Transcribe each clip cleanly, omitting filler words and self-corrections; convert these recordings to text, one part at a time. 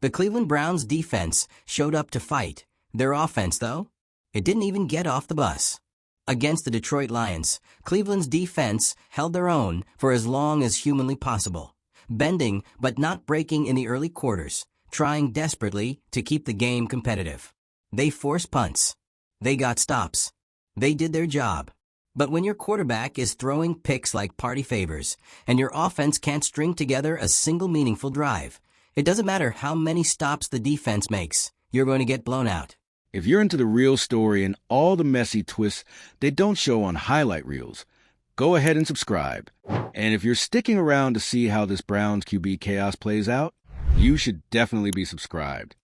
The Cleveland Browns defense showed up to fight. Their offense, though, it didn't even get off the bus. Against the Detroit Lions, Cleveland's defense held their own for as long as humanly possible, bending but not breaking in the early quarters, trying desperately to keep the game competitive. They forced punts. They got stops. They did their job. But when your quarterback is throwing picks like party favors, and your offense can't string together a single meaningful drive, it doesn't matter how many stops the defense makes, you're going to get blown out. If you're into the real story and all the messy twists they don't show on highlight reels, go ahead and subscribe. And if you're sticking around to see how this Browns QB chaos plays out, you should definitely be subscribed.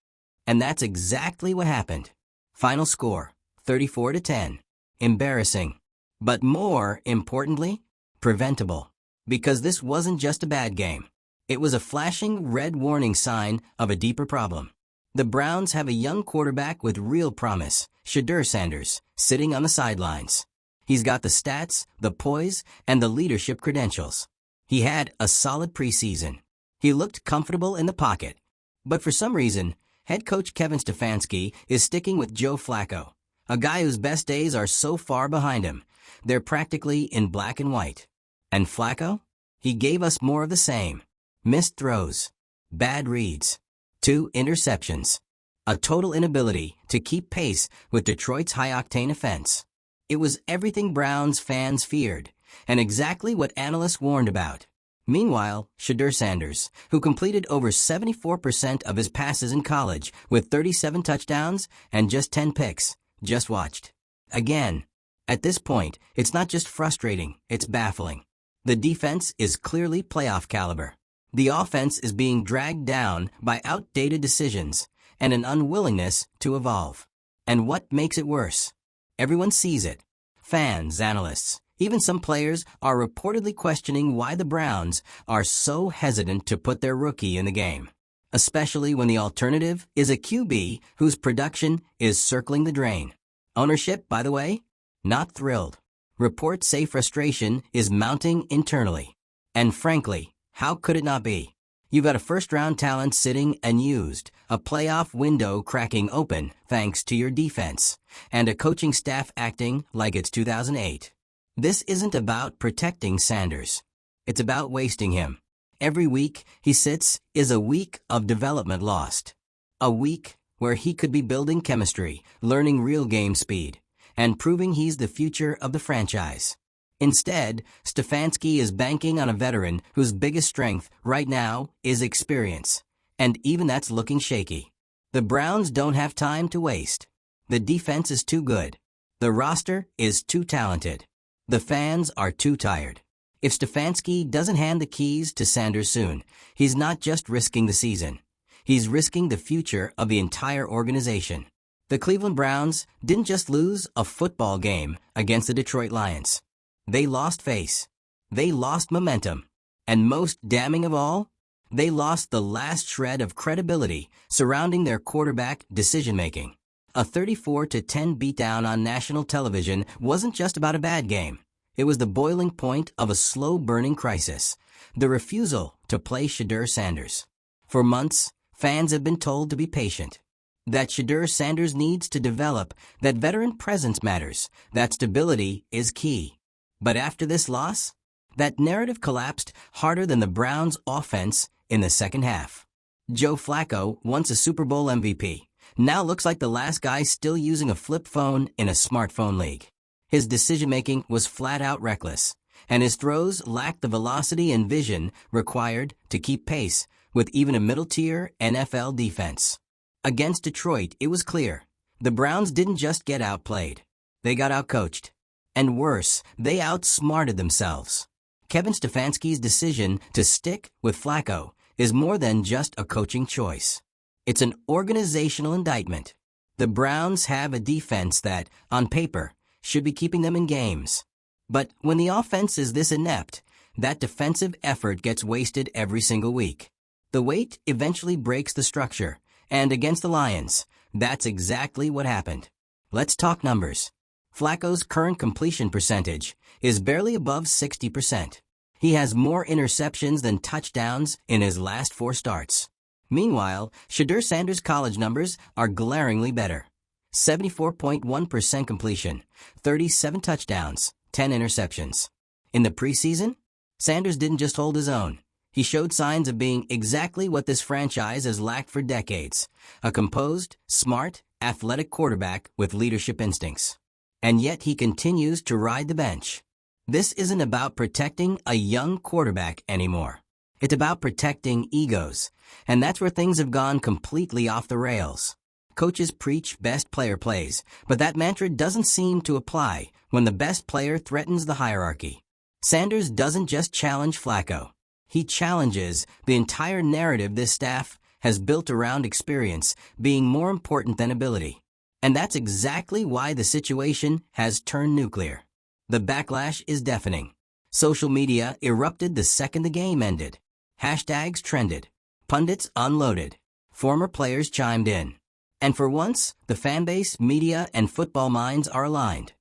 And that's exactly what happened. Final score, 34-10. Embarrassing. But more importantly, preventable. Because this wasn't just a bad game. It was a flashing red warning sign of a deeper problem. The Browns have a young quarterback with real promise, Shedeur Sanders, sitting on the sidelines. He's got the stats, the poise, and the leadership credentials. He had a solid preseason. He looked comfortable in the pocket. But for some reason, head coach Kevin Stefanski is sticking with Joe Flacco, a guy whose best days are so far behind him. They're practically in black and white. And Flacco? He gave us more of the same. Missed throws. Bad reads. 2 interceptions. A total inability to keep pace with Detroit's high-octane offense. It was everything Browns fans feared, and exactly what analysts warned about. Meanwhile, Shedeur Sanders, who completed over 74% of his passes in college with 37 touchdowns and just 10 picks, just watched. Again. At this point, it's not just frustrating, it's baffling. The defense is clearly playoff caliber. The offense is being dragged down by outdated decisions and an unwillingness to evolve. And what makes it worse? Everyone sees it. Fans, analysts, even some players are reportedly questioning why the Browns are so hesitant to put their rookie in the game. Especially when the alternative is a QB whose production is circling the drain. Ownership, by the way? Not thrilled. Reports say frustration is mounting internally. And frankly, how could it not be? You've got a first-round talent sitting unused, a playoff window cracking open thanks to your defense, and a coaching staff acting like it's 2008. This isn't about protecting Sanders. It's about wasting him. Every week he sits is a week of development lost. A week where he could be building chemistry, learning real game speed, and proving he's the future of the franchise. Instead, Stefanski is banking on a veteran whose biggest strength right now is experience, and even that's looking shaky. The Browns don't have time to waste. The defense is too good. The roster is too talented. The fans are too tired. If Stefanski doesn't hand the keys to Sanders soon, he's not just risking the season. He's risking the future of the entire organization. The Cleveland Browns didn't just lose a football game against the Detroit Lions. They lost face. They lost momentum. And most damning of all, they lost the last shred of credibility surrounding their quarterback decision-making. A 34-10 beatdown on national television wasn't just about a bad game. It was the boiling point of a slow-burning crisis, the refusal to play Shedeur Sanders. For months, fans have been told to be patient. That Shedeur Sanders needs to develop, that veteran presence matters, that stability is key. But after this loss, that narrative collapsed harder than the Browns' offense in the second half. Joe Flacco, once a Super Bowl MVP, now looks like the last guy still using a flip phone in a smartphone league. His decision-making was flat-out reckless, and his throws lacked the velocity and vision required to keep pace with even a middle-tier NFL defense. Against Detroit, it was clear. The Browns didn't just get outplayed. They got outcoached. And worse, they outsmarted themselves. Kevin Stefanski's decision to stick with Flacco is more than just a coaching choice. It's an organizational indictment. The Browns have a defense that, on paper, should be keeping them in games. But when the offense is this inept, that defensive effort gets wasted every single week. The weight eventually breaks the structure. And against the Lions, that's exactly what happened. Let's talk numbers. Flacco's current completion percentage is barely above 60%. He has more interceptions than touchdowns in his last 4 starts. Meanwhile, Shedeur Sanders' college numbers are glaringly better. 74.1% completion, 37 touchdowns, 10 interceptions. In the preseason, Sanders didn't just hold his own. He showed signs of being exactly what this franchise has lacked for decades: a composed, smart, athletic quarterback with leadership instincts. And yet he continues to ride the bench. This isn't about protecting a young quarterback anymore. It's about protecting egos, and that's where things have gone completely off the rails. Coaches preach best player plays, but that mantra doesn't seem to apply when the best player threatens the hierarchy. Sanders doesn't just challenge Flacco. He challenges the entire narrative this staff has built around experience being more important than ability. And that's exactly why the situation has turned nuclear. The backlash is deafening. Social media erupted the second the game ended. Hashtags trended. Pundits unloaded. Former players chimed in. And for once, the fanbase, media, and football minds are aligned.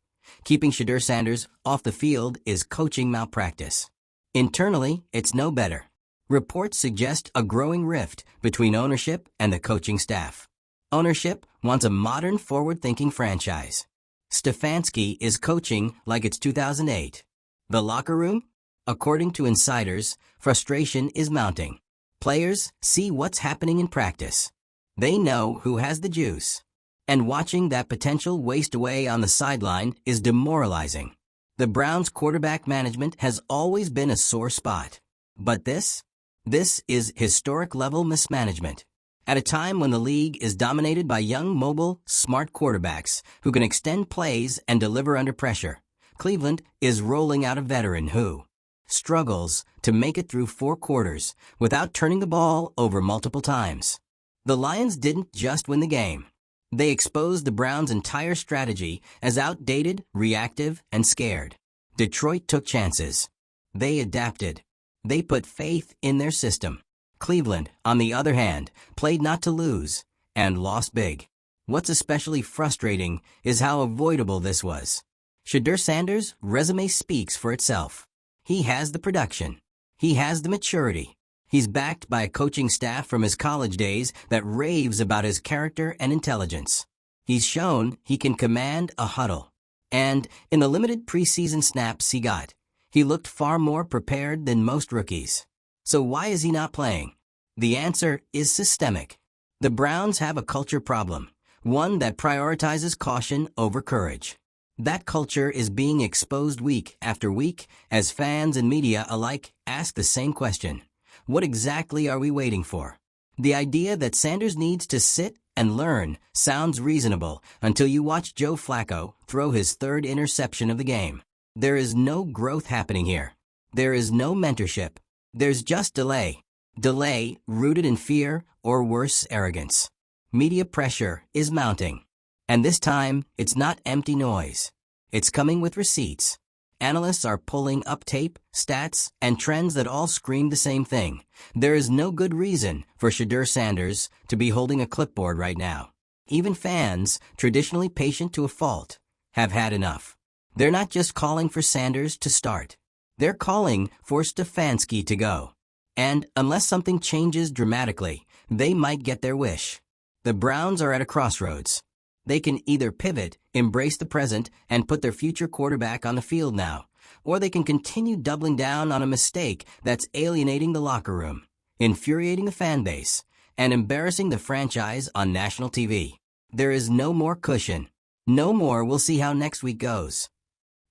Keeping Shedeur Sanders off the field is coaching malpractice. Internally, it's no better. Reports suggest a growing rift between ownership and the coaching staff. Ownership wants a modern, forward-thinking franchise. Stefanski is coaching like it's 2008. The locker room? According to insiders, frustration is mounting. Players see what's happening in practice. They know who has the juice. And watching that potential waste away on the sideline is demoralizing. The Browns' quarterback management has always been a sore spot. But this is historic-level mismanagement. At a time when the league is dominated by young, mobile, smart quarterbacks who can extend plays and deliver under pressure, Cleveland is rolling out a veteran who struggles to make it through 4 quarters without turning the ball over multiple times. The Lions didn't just win the game. They exposed the Browns' entire strategy as outdated, reactive, and scared. Detroit took chances. They adapted. They put faith in their system. Cleveland, on the other hand, played not to lose and lost big. What's especially frustrating is how avoidable this was. Shedeur Sanders' resume speaks for itself. He has the production. He has the maturity. He's backed by a coaching staff from his college days that raves about his character and intelligence. He's shown he can command a huddle. And in the limited preseason snaps he got, he looked far more prepared than most rookies. So why is he not playing? The answer is systemic. The Browns have a culture problem, one that prioritizes caution over courage. That culture is being exposed week after week as fans and media alike ask the same question. What exactly are we waiting for? The idea that Sanders needs to sit and learn sounds reasonable until you watch Joe Flacco throw his 3rd interception of the game. There is no growth happening here. There is no mentorship. There's just delay. Delay rooted in fear or worse, arrogance. Media pressure is mounting. And this time, it's not empty noise. It's coming with receipts. Analysts are pulling up tape, stats, and trends that all scream the same thing. There is no good reason for Shedeur Sanders to be holding a clipboard right now. Even fans, traditionally patient to a fault, have had enough. They're not just calling for Sanders to start. They're calling for Stefanski to go. And unless something changes dramatically, they might get their wish. The Browns are at a crossroads. They can either pivot, embrace the present, and put their future quarterback on the field now, or they can continue doubling down on a mistake that's alienating the locker room, infuriating the fan base, and embarrassing the franchise on national TV. There is no more cushion. No more "we'll see how next week goes."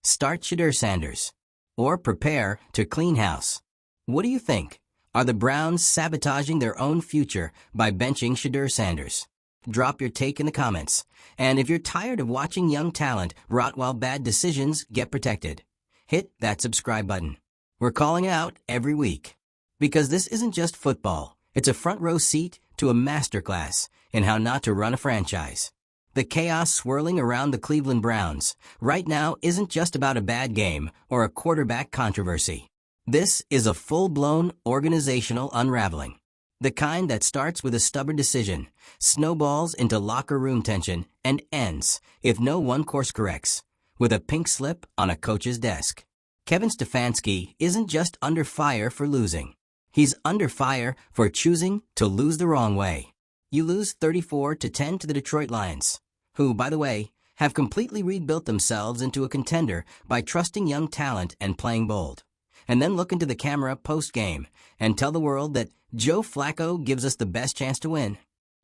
Start Shedeur Sanders. Or prepare to clean house. What do you think? Are the Browns sabotaging their own future by benching Shedeur Sanders? Drop your take in the comments. And if you're tired of watching young talent rot while bad decisions get protected, hit that subscribe button. We're calling it out every week. Because this isn't just football. It's a front row seat to a masterclass in how not to run a franchise. The chaos swirling around the Cleveland Browns right now isn't just about a bad game or a quarterback controversy. This is a full-blown organizational unraveling. The kind that starts with a stubborn decision, snowballs into locker room tension, and ends, if no one course corrects, with a pink slip on a coach's desk. Kevin Stefanski isn't just under fire for losing. He's under fire for choosing to lose the wrong way. You lose 34-10 to the Detroit Lions, who, by the way, have completely rebuilt themselves into a contender by trusting young talent and playing bold. And then look into the camera post-game and tell the world that Joe Flacco gives us the best chance to win.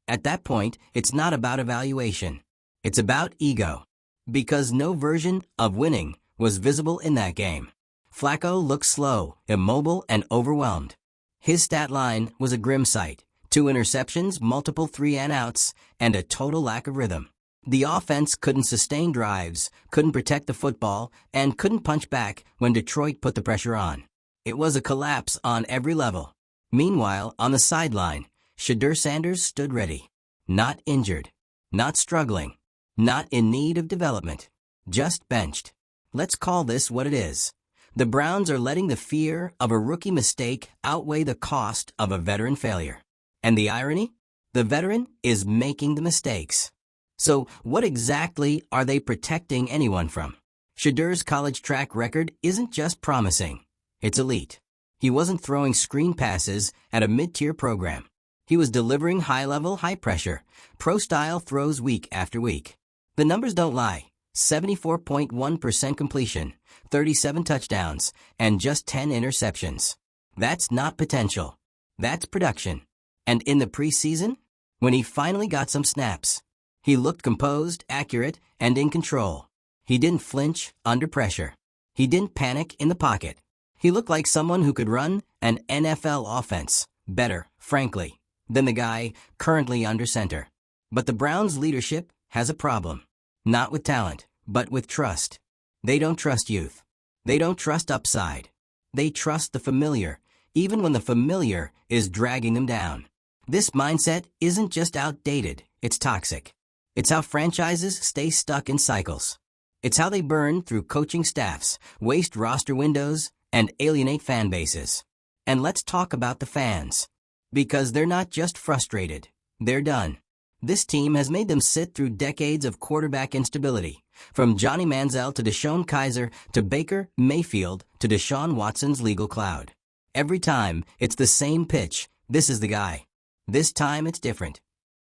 At that point, it's not about evaluation. It's about ego. Because no version of winning was visible in that game. Flacco looked slow, immobile, and overwhelmed. His stat line was a grim sight. 2 interceptions, multiple 3-and-outs, and a total lack of rhythm. The offense couldn't sustain drives, couldn't protect the football, and couldn't punch back when Detroit put the pressure on. It was a collapse on every level. Meanwhile, on the sideline, Shedeur Sanders stood ready. Not injured. Not struggling. Not in need of development. Just benched. Let's call this what it is. The Browns are letting the fear of a rookie mistake outweigh the cost of a veteran failure. And the irony? The veteran is making the mistakes. So what exactly are they protecting anyone from? Shedeur's college track record isn't just promising. It's elite. He wasn't throwing screen passes at a mid-tier program. He was delivering high-level, high-pressure, pro-style throws week after week. The numbers don't lie. 74.1% completion, 37 touchdowns, and just 10 interceptions. That's not potential. That's production. And in the preseason, when he finally got some snaps, he looked composed, accurate, and in control. He didn't flinch under pressure. He didn't panic in the pocket. He looked like someone who could run an NFL offense better, frankly, than the guy currently under center. But the Browns' leadership has a problem. Not with talent, but with trust. They don't trust youth. They don't trust upside. They trust the familiar, even when the familiar is dragging them down. This mindset isn't just outdated, it's toxic. It's how franchises stay stuck in cycles. It's how they burn through coaching staffs, waste roster windows, and alienate fan bases. And let's talk about the fans. Because they're not just frustrated, they're done. This team has made them sit through decades of quarterback instability, from Johnny Manziel to Deshaun Kaiser to Baker Mayfield to Deshaun Watson's legal cloud. Every time, it's the same pitch. This is the guy. This time it's different.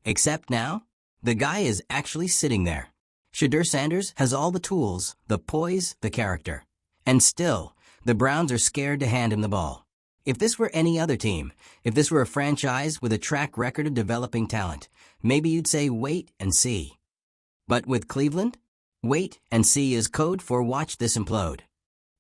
Except now, the guy is actually sitting there. Shedeur Sanders has all the tools, the poise, the character. And still, the Browns are scared to hand him the ball. If this were any other team, if this were a franchise with a track record of developing talent, maybe you'd say wait and see. But with Cleveland, wait and see is code for watch this implode.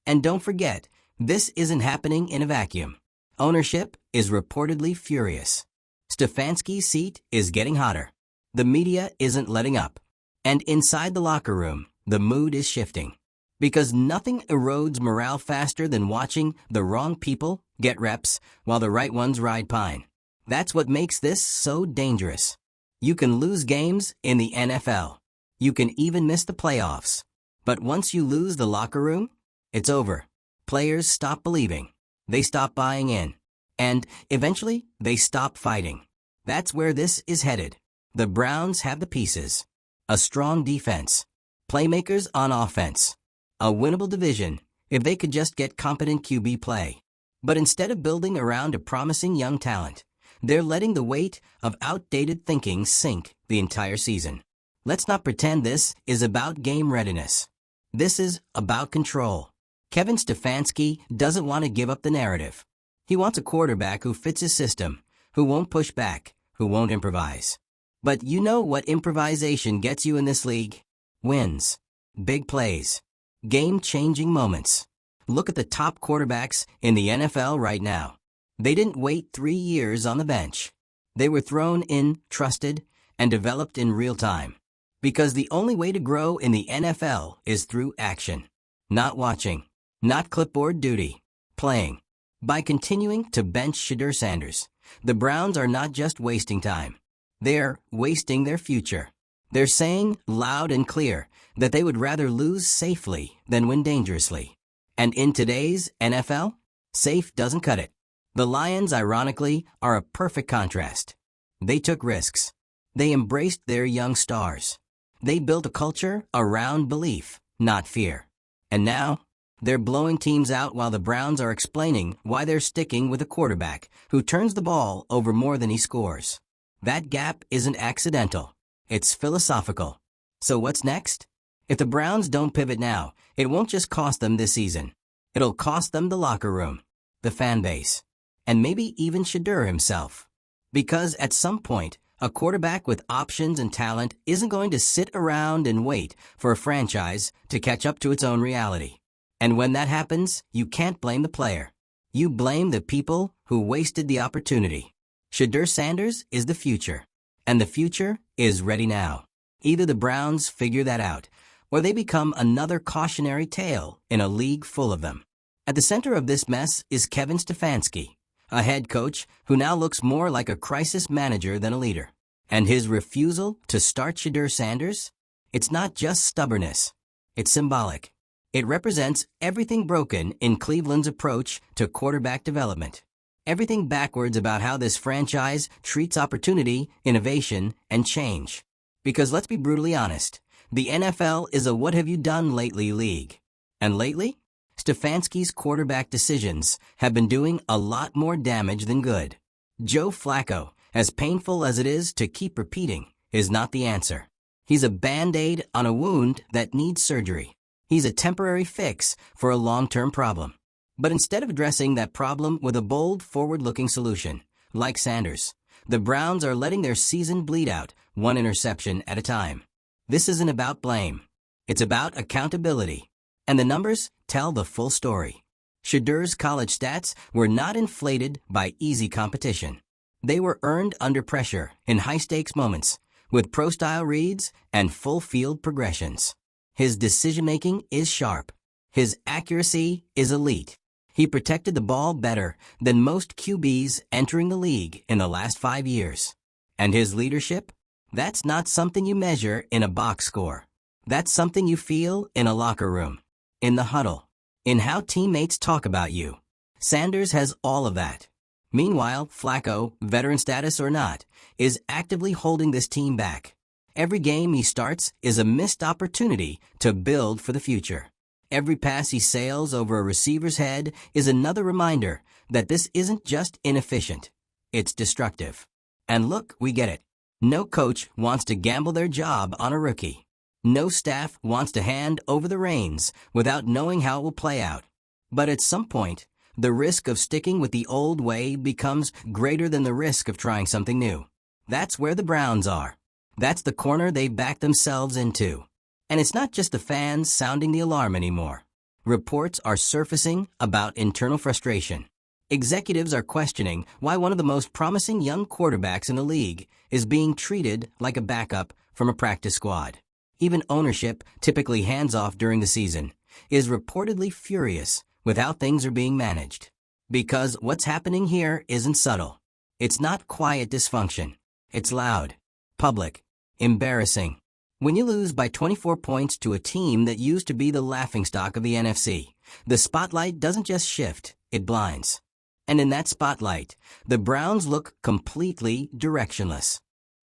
And don't forget, this isn't happening in a vacuum. Ownership is reportedly furious. Stefanski's seat is getting hotter. The media isn't letting up. And inside the locker room, the mood is shifting. Because nothing erodes morale faster than watching the wrong people get reps while the right ones ride pine. That's what makes this so dangerous. You can lose games in the NFL. You can even miss the playoffs. But once you lose the locker room, it's over. Players stop believing. They stop buying in. And eventually, they stop fighting. That's where this is headed. The Browns have the pieces. A strong defense. Playmakers on offense. A winnable division, if they could just get competent QB play. But instead of building around a promising young talent, they're letting the weight of outdated thinking sink the entire season. Let's not pretend this is about game readiness. This is about control. Kevin Stefanski doesn't want to give up the narrative. He wants a quarterback who fits his system, who won't push back, who won't improvise. But you know what improvisation gets you in this league? Wins. Big plays. Game-changing moments. Look at the top quarterbacks in the NFL right now. They didn't wait 3 years on the bench. They were thrown in, trusted, and developed in real time. Because the only way to grow in the NFL is through action. Not watching. Not clipboard duty. Playing. By continuing to bench Shedeur Sanders, the Browns are not just wasting time. They're wasting their future. They're saying loud and clear that they would rather lose safely than win dangerously. And in today's NFL, safe doesn't cut it. The Lions, ironically, are a perfect contrast. They took risks. They embraced their young stars. They built a culture around belief, not fear. And now, They're blowing teams out while the Browns are explaining why they're sticking with a quarterback who turns the ball over more than he scores. That gap isn't accidental. It's philosophical. So what's next? If the Browns don't pivot now, it won't just cost them this season. It'll cost them the locker room, the fan base, and maybe even Shedeur himself. Because at some point, a quarterback with options and talent isn't going to sit around and wait for a franchise to catch up to its own reality. And when that happens, you can't blame the player. You blame the people who wasted the opportunity. Shedeur Sanders is the future, and the future is ready now. Either the Browns figure that out, or they become another cautionary tale in a league full of them. At the center of this mess is Kevin Stefanski, a head coach who now looks more like a crisis manager than a leader. And his refusal to start Shedeur Sanders? It's not just stubbornness. It's symbolic. It represents everything broken in Cleveland's approach to quarterback development. Everything backwards about how this franchise treats opportunity, innovation, and change. Because let's be brutally honest, the NFL is a what-have-you-done-lately league. And lately, Stefanski's quarterback decisions have been doing a lot more damage than good. Joe Flacco, as painful as it is to keep repeating, is not the answer. He's a Band-Aid on a wound that needs surgery. He's a temporary fix for a long-term problem. But instead of addressing that problem with a bold, forward-looking solution, like Sanders, the Browns are letting their season bleed out, one interception at a time. This isn't about blame. It's about accountability. And the numbers tell the full story. Shedeur's college stats were not inflated by easy competition. They were earned under pressure in high-stakes moments, with pro-style reads and full-field progressions. His decision-making is sharp. His accuracy is elite. He protected the ball better than most QBs entering the league in the last 5 years. And his leadership? That's not something you measure in a box score. That's something you feel in a locker room, in the huddle, in how teammates talk about you. Sanders has all of that. Meanwhile, Flacco, veteran status or not, is actively holding this team back. Every game he starts is a missed opportunity to build for the future. Every pass he sails over a receiver's head is another reminder that this isn't just inefficient, it's destructive. And look, we get it. No coach wants to gamble their job on a rookie. No staff wants to hand over the reins without knowing how it will play out. But at some point, the risk of sticking with the old way becomes greater than the risk of trying something new. That's where the Browns are. That's the corner they've backed themselves into. And it's not just the fans sounding the alarm anymore. Reports are surfacing about internal frustration. Executives are questioning why one of the most promising young quarterbacks in the league is being treated like a backup from a practice squad. Even ownership, typically hands-off during the season, is reportedly furious with how things are being managed. Because what's happening here isn't subtle. It's not quiet dysfunction. It's loud, public, embarrassing. When you lose by 24 points to a team that used to be the laughingstock of the NFC, the spotlight doesn't just shift, it blinds. And in that spotlight, the Browns look completely directionless.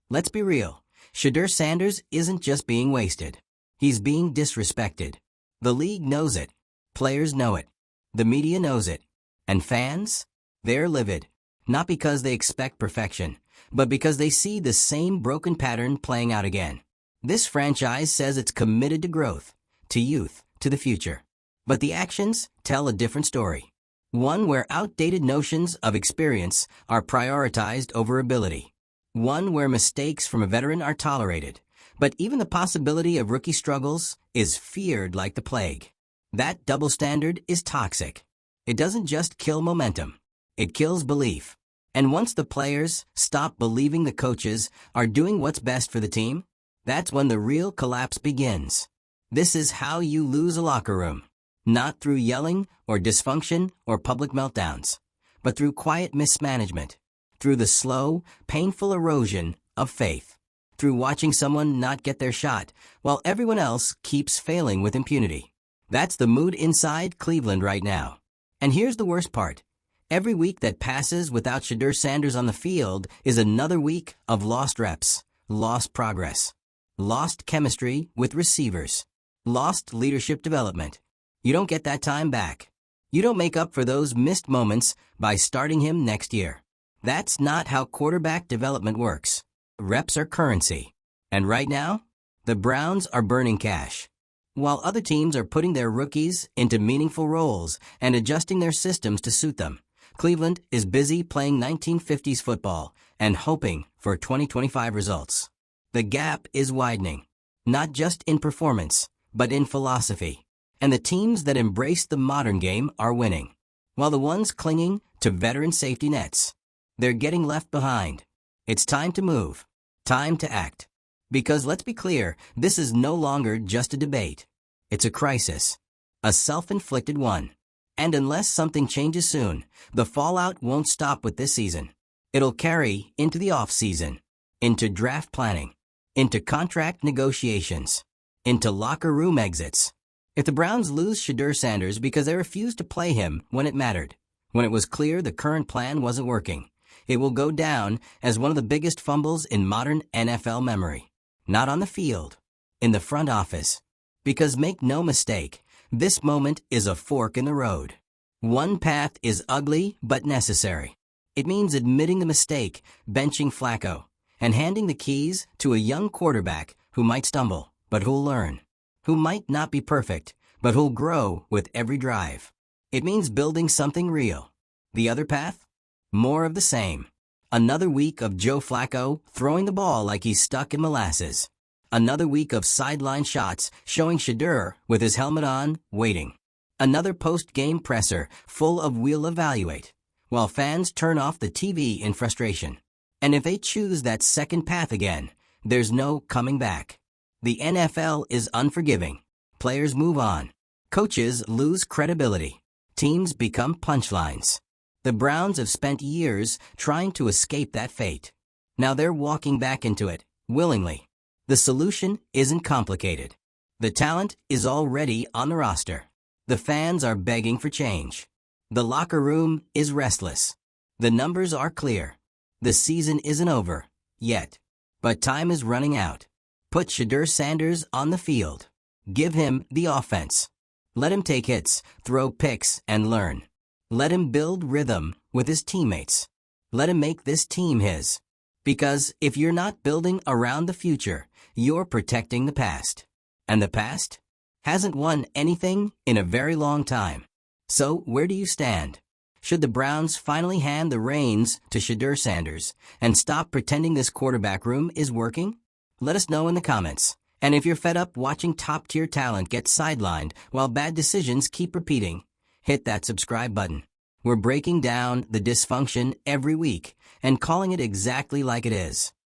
Let's be real. Shedeur Sanders isn't just being wasted. He's being disrespected. The league knows it. Players know it. The media knows it. And fans? They're livid. Not because they expect perfection, but because they see the same broken pattern playing out again. This franchise says it's committed to growth, to youth, to the future. But the actions tell a different story. One where outdated notions of experience are prioritized over ability. One where mistakes from a veteran are tolerated, but even the possibility of rookie struggles is feared like the plague. That double standard is toxic. It doesn't just kill momentum, it kills belief. And once the players stop believing the coaches are doing what's best for the team, that's when the real collapse begins. This is how you lose a locker room. Not through yelling or dysfunction or public meltdowns, but through quiet mismanagement, through the slow, painful erosion of faith, through watching someone not get their shot while everyone else keeps failing with impunity. That's the mood inside Cleveland right now. And here's the worst part. Every week that passes without Shedeur Sanders on the field is another week of lost reps, lost progress, lost chemistry with receivers, lost leadership development. You don't get that time back. You don't make up for those missed moments by starting him next year. That's not how quarterback development works. Reps are currency. And right now, the Browns are burning cash. While other teams are putting their rookies into meaningful roles and adjusting their systems to suit them, Cleveland is busy playing 1950s football and hoping for 2025 results. The gap is widening, not just in performance, but in philosophy. And the teams that embrace the modern game are winning, while the ones clinging to veteran safety nets, they're getting left behind. It's time to move, time to act. Because let's be clear, this is no longer just a debate. It's a crisis, a self-inflicted one. And unless something changes soon, the fallout won't stop with this season. It'll carry into the off-season, into draft planning, into contract negotiations, into locker room exits. If the Browns lose Shedeur Sanders because they refused to play him when it mattered, when it was clear the current plan wasn't working, it will go down as one of the biggest fumbles in modern NFL memory. Not on the field, in the front office. Because make no mistake, this moment is a fork in the road. One path is ugly but necessary. It means admitting the mistake, benching Flacco, and handing the keys to a young quarterback who might stumble, but who'll learn. Who might not be perfect, but who'll grow with every drive. It means building something real. The other path? More of the same. Another week of Joe Flacco throwing the ball like he's stuck in molasses. Another week of sideline shots showing Shedeur with his helmet on, waiting. Another post-game presser full of "we'll evaluate," while fans turn off the TV in frustration. And if they choose that second path again, there's no coming back. The NFL is unforgiving. Players move on. Coaches lose credibility. Teams become punchlines. The Browns have spent years trying to escape that fate. Now they're walking back into it, willingly. The solution isn't complicated. The talent is already on the roster. The fans are begging for change. The locker room is restless. The numbers are clear. The season isn't over, yet. But time is running out. Put Shedeur Sanders on the field. Give him the offense. Let him take hits, throw picks, and learn. Let him build rhythm with his teammates. Let him make this team his. Because if you're not building around the future, you're protecting the past. And the past hasn't won anything in a very long time. So where do you stand? Should the Browns finally hand the reins to Shedeur Sanders and stop pretending this quarterback room is working? Let us know in the comments. And if you're fed up watching top-tier talent get sidelined while bad decisions keep repeating, hit that subscribe button. We're breaking down the dysfunction every week and calling it exactly like it is.